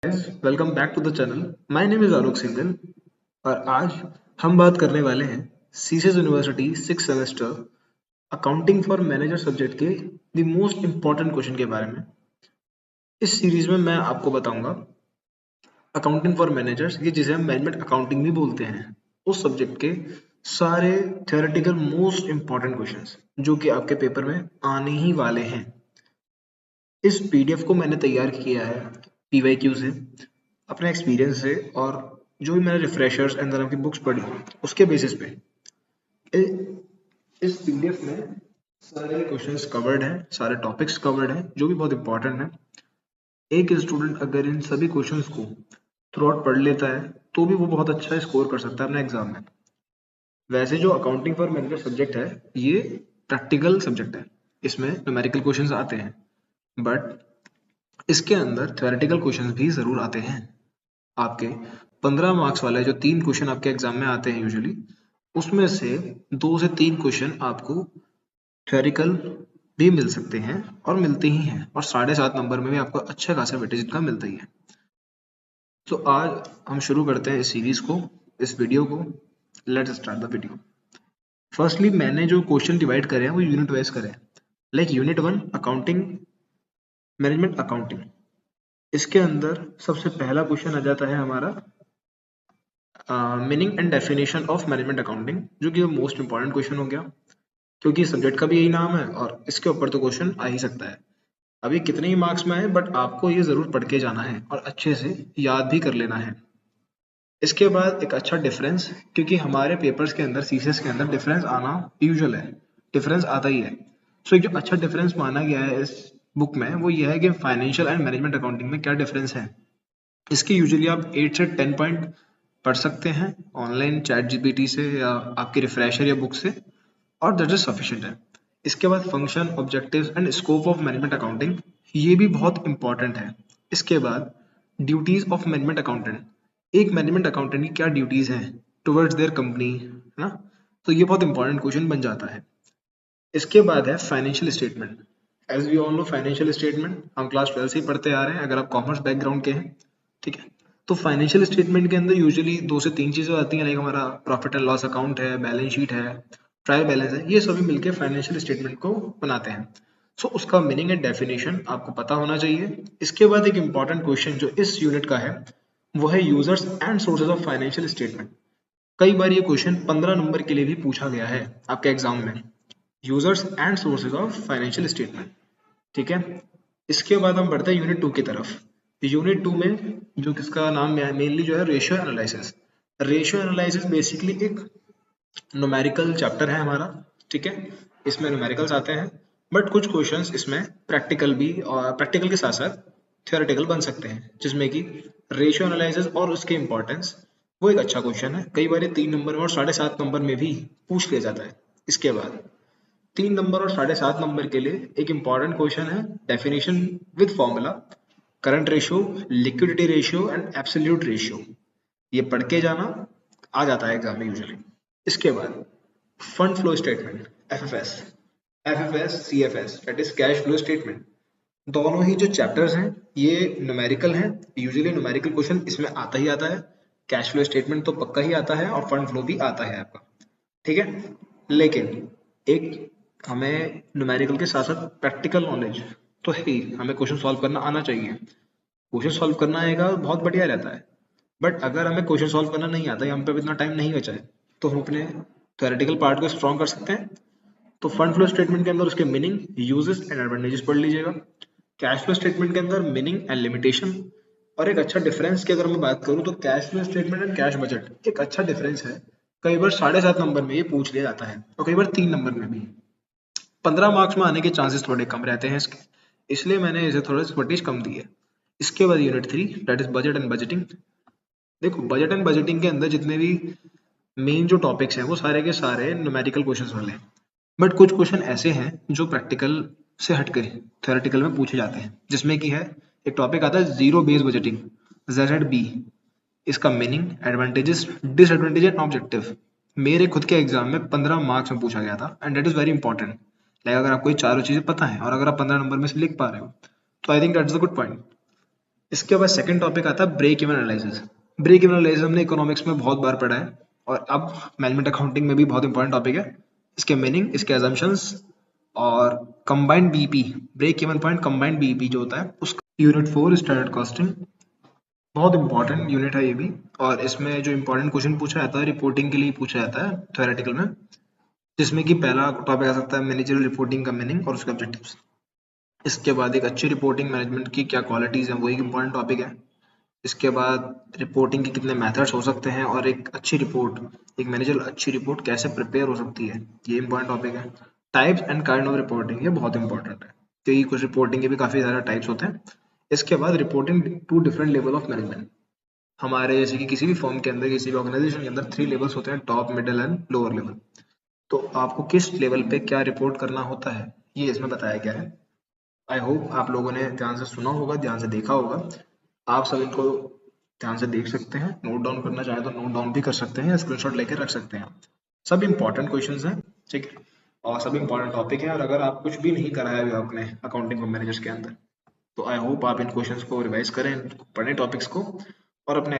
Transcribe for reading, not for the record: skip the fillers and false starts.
Welcome back to the channel. My name is Alok Singhal और आज हम बात करने वाले हैं CCS university 6 semester accounting for manager subject के द मोस्ट इम्पॉर्टेंट क्वेश्चन के बारे में। इस सीरीज में मैं आपको बताऊंगा अकाउंटिंग फॉर मैनेजर्स, ये जिसे हम मैनेजमेंट अकाउंटिंग भी बोलते हैं, उस सब्जेक्ट के सारे थ्योरेटिकल मोस्ट इम्पॉर्टेंट क्वेश्चंस जो कि आपके पेपर में आने ही वाले हैं। इस पीडीएफ को मैंने तैयार किया है पीवाईक्यू से, अपने एक्सपीरियंस से, और जो भी मैंने रिफ्रेशर्स एंड की बुक्स पढ़ी उसके बेसिस पे इस पीडीएफ में सारे क्वेश्चंस कवर्ड हैं, सारे टॉपिक्स कवर्ड हैं जो भी बहुत इंपॉर्टेंट है। एक स्टूडेंट अगर इन सभी क्वेश्चंस को थ्रू आउट पढ़ लेता है तो भी वो बहुत अच्छा स्कोर कर सकता है अपने एग्जाम में। वैसे जो अकाउंटिंग फॉर मैनेजर सब्जेक्ट है ये प्रैक्टिकल सब्जेक्ट है, इसमें न्यूमेरिकल क्वेश्चंस आते हैं, बट इसके अंदर थ्योरेटिकल क्वेश्चंस भी जरूर आते हैं। आपके 15 मार्क्स वाले जो 3 क्वेश्चन आपके एग्जाम में आते हैं यूजुअली, उसमें से 2 से 3 क्वेश्चन आपको थ्योरिकल भी मिल सकते हैं और मिलते ही हैं, और 7.5 नंबर में भी आपको अच्छा खासा वेटेज इनका मिलता ही है। तो आज हम शुरू करते हैं इस सीरीज को, इस वीडियो को। Let's start the video. Firstly मैंने जो क्वेश्चन डिवाइड करे हैं वो यूनिट वाइज करे हैं, like unit 1 accounting, management accounting. इसके अंदर सबसे पहला क्वेश्चन आ जाता है हमारा meaning and definition of management accounting, जो कि मोस्ट इंपॉर्टेंट क्वेश्चन हो गया क्योंकि सब्जेक्ट का भी यही नाम है और इसके ऊपर तो क्वेश्चन आ ही सकता है। अभी कितने ही मार्क्स में आए बट आपको ये जरूर पढ़ के जाना है और अच्छे से याद भी कर लेना है। इसके बाद एक अच्छा डिफरेंस, क्योंकि हमारे पेपर्स के अंदर सीसीएस के अंदर डिफरेंस आना यूजुअल है, डिफरेंस आता ही है। सो एक जो अच्छा डिफरेंस माना गया है इस बुक में वो ये है कि फाइनेंशियल एंड मैनेजमेंट अकाउंटिंग में क्या डिफरेंस है। इसके यूजुअली आप 8 से 10 पॉइंट पढ़ सकते हैं ऑनलाइन चैट जीपीटी से या आपके रिफ्रेशर या बुक से, और दैट इज सफिशिएंट है। इसके बाद function, objectives and scope of management accounting, ये भी बहुत इंपॉर्टेंट है। इसके बाद ड्यूटीज ऑफ मैनेजमेंट अकाउंटेंट, एक मैनेजमेंट अकाउंटेंट की क्या ड्यूटीज हैं टुवर्ड्स देयर कंपनी, है ना। तो ये बहुत इंपॉर्टेंट क्वेश्चन बन जाता है। इसके बाद है financial statement. As we all know financial statement हम क्लास 12 से ही पढ़ते आ रहे हैं अगर आप कॉमर्स बैकग्राउंड के हैं, ठीक है। तो फाइनेंशियल स्टेटमेंट के अंदर यूजुअली 2 से 3 चीजें आती हैं, लाइक हमारा प्रॉफिट एंड लॉस अकाउंट है, बैलेंस शीट है, ट्रायल बैलेंस है, ये सभी मिलके फाइनेंशियल स्टेटमेंट को बनाते हैं। सो उसका मीनिंग एंड डेफिनेशन आपको पता होना चाहिए। इसके बाद एक इंपॉर्टेंट क्वेश्चन जो इस यूनिट का है वो है users and sources of financial statement. कई बार ये क्वेश्चन 15 नंबर के लिए भी पूछा गया है आपके एग्जाम में, users and sources of financial statement, ठीक है। इसके बाद हम बढ़ते हैं यूनिट 2 की तरफ। यूनिट 2 में जो किसका नाम मेनली जो है ratio analysis. Ratio analysis basically एक न्यूमेरिकल चैप्टर है हमारा, ठीक है। इसमें न्यूमेरिकल्स आते हैं बट कुछ क्वेश्चंस इसमें प्रैक्टिकल भी, और प्रैक्टिकल के साथ साथ थियोरेटिकल बन सकते हैं, जिसमें कि रेशियो एनालिसिस और उसके इंपॉर्टेंस, वो एक अच्छा क्वेश्चन है। कई बार ये 3 नंबर में और 7.5 नंबर में भी पूछ लिया जाता है। इसके बाद 3 नंबर और 7.5 नंबर के लिए एक इंपॉर्टेंट क्वेश्चन है definition with formula, current ratio, liquidity ratio and absolute ratio. ये पढ़ के जाना, आ जाता है एग्जाम में यूजुअली। इसके बाद fund flow statement, FFS, FFS CFS, that is cash flow statement. दोनों ही जो चैप्टर्स हैं ये न्यूमेरिकल हैं, यूजुअली न्यूमेरिकल क्वेश्चन इसमें आता ही आता है। कैश फ्लो स्टेटमेंट तो पक्का ही आता है और फंड फ्लो भी आता है आपका, ठीक है। लेकिन एक हमें न्यूमेरिकल के साथ साथ प्रैक्टिकल नॉलेज तो है ही, हमें क्वेश्चन सॉल्व करना आना चाहिए। क्वेश्चन सॉल्व करना आएगा बहुत बढ़िया रहता है, बट अगर हमें क्वेश्चन सॉल्व करना नहीं आता है, हम पे इतना टाइम नहीं बचा है, तो हम अपने थ्योरेटिकल पार्ट को स्ट्रॉन्ग कर सकते हैं। तो फंड फ्लो स्टेटमेंट के अंदर उसके मीनिंग, यूजेस एंड एडवांटेजेस पढ़ लीजिएगा। कैश फ्लो स्टेटमेंट के अंदर मीनिंग एंड लिमिटेशन, और एक अच्छा डिफरेंस की अगर मैं बात करूं तो cash flow statement and cash budget एक अच्छा डिफरेंस है। कई बार 7.5 नंबर में ये पूछ लिया जाता है और कई बार 3 नंबर में भी। 15 मार्क्स में आने के चांसेस थोड़े कम रहते हैं इसके, इसलिए मैंने इसे थोड़ा वेटेज कम दी है। इसके बाद unit 3 that is budget and budgeting. देखो बजट एंड बजटिंग के अंदर जितने भी मेन जो टॉपिक्स हैं वो सारे के सारे न्यूमेरिकल क्वेश्चंस वाले हैं, बट कुछ क्वेश्चन ऐसे हैं जो प्रैक्टिकल से हटके थ्योरेटिकल में पूछे जाते हैं, जिसमें कि है एक टॉपिक आता है जीरो बेस बजटिंग, ZB। इसका meaning, advantages, disadvantage and objective मेरे खुद के एग्जाम में 15 मार्क्स में पूछा गया था, and that is very important. Like अगर आपको ये चारों चीजें पता है और अगर आप 15 नंबर में से लिख पा रहे हो तो I think that's a good point. इसके बाद सेकंड टॉपिक आता है break even analysis. Break even analysis हमने इकोनॉमिक्स में बहुत बार पढ़ा है और अब मैनेजमेंट अकाउंटिंग में भी बहुत इंपॉर्टेंट टॉपिक है। इसके मीनिंग, इसके अजम्पशंस और combined BEP, break even point combined BEP जो होता है उसका। यूनिट 4 स्टैंडर्ड कॉस्टिंग, बहुत इंपॉर्टेंट यूनिट है ये भी। और इसमें जो इंपॉर्टेंट क्वेश्चन पूछा जाता है रिपोर्टिंग के लिए पूछा जाता है थ्योरेटिकल में, जिसमें कि पहला टॉपिक आ सकता है मैनेजरियल रिपोर्टिंग का मीनिंग और उसके ऑब्जेक्टिव्स। इसके बाद एक अच्छी रिपोर्टिंग मैनेजमेंट की क्या क्वालिटीज हैं वो एक इंपॉर्टेंट टॉपिक है। इसके बाद रिपोर्टिंग के कितने मेथड्स हो सकते हैं और एक अच्छी रिपोर्ट, एक मैनेजर अच्छी रिपोर्ट कैसे प्रिपेयर हो सकती है, ये इंपॉर्टेंट टॉपिक है। Types and kind of reporting, ये बहुत इंपॉर्टेंट है क्योंकि कुछ रिपोर्टिंग के भी काफ़ी सारे टाइप्स होते हैं। इसके बाद reporting to different level of management. हमारे जैसे कि किसी भी फॉर्म के अंदर, किसी भी ऑर्गेनाइजेशन के अंदर 3 लेवल्स होते हैं, top, middle and lower level. तो आपको किस लेवल पे क्या रिपोर्ट करना होता है ये इसमें बताया गया है। आई होप आप लोगों ने ध्यान से सुना होगा, ध्यान से देखा होगा। आप सब इनको ध्यान से देख सकते हैं, नोट डाउन करना चाहे तो नोट डाउन भी कर सकते हैं या स्क्रीनशॉट लेकर रख सकते हैं। सब इंपॉर्टेंट क्वेश्चंस हैं, ठीक है, और सब इंपॉर्टेंट टॉपिक है। और अगर आप कुछ भी नहीं करा है अभी अपने अकाउंटिंग मैनेजर्स के अंदर, तो आई होप आप इन क्वेश्चंस को रिवाइज करें, पढ़ें टॉपिक्स को और अपने